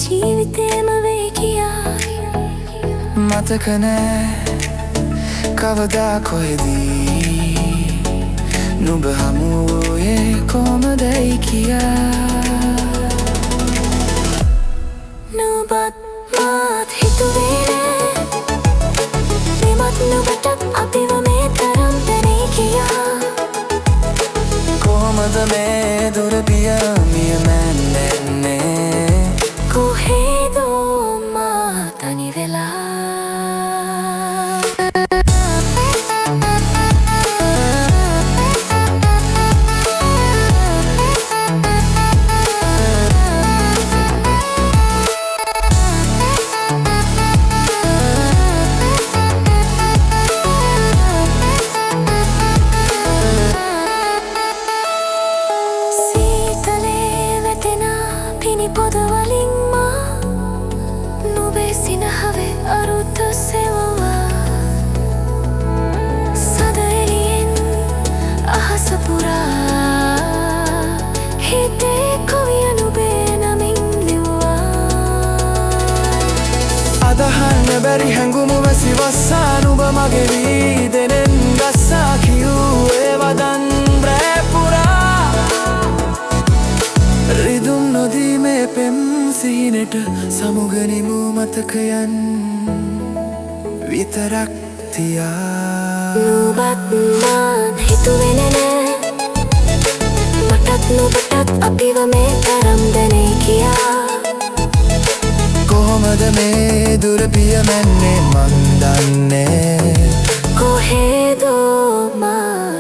ජීවිතේම වේ කියා මතක නෑ කවදා කොහෙදී නුඹ හමුවේ කොමදයි කියා නුඹත් මාත් හිතුවේ මෙමත් නුඹටත් අපිව මේ තරම් දැනේ කියා කොහොමද මේ දුර පියමිය මැන්නෙන්නේ කොහෙදෝ මා තනි වෙලා පොදවලින් මා නුඹේ සිනහවේ අරුත සෙවවා සද එළියෙන් අහස පුරා හිතේ කවිය නුඹේ නමින් ලිව්වා අදහන්න බැරි හැඟුම වැසි වස්සා නුඹ මගේ වී දෙනෙන් ගස්සා කිව්වේ වදන් රෑ පුරා රිදුම් නොදී මේ පෙම් සිහිනට සමුගනිමු මතකයන් විතරක් තියා නුඹත් මාත් හිතුවේ නෑ මටත් නුඹටත් අපිව මේ තරම් දැනේ කියා කොහොමද මේ දුර පියමැන්නේ මන් දන්නේ කොහෙදෝ මා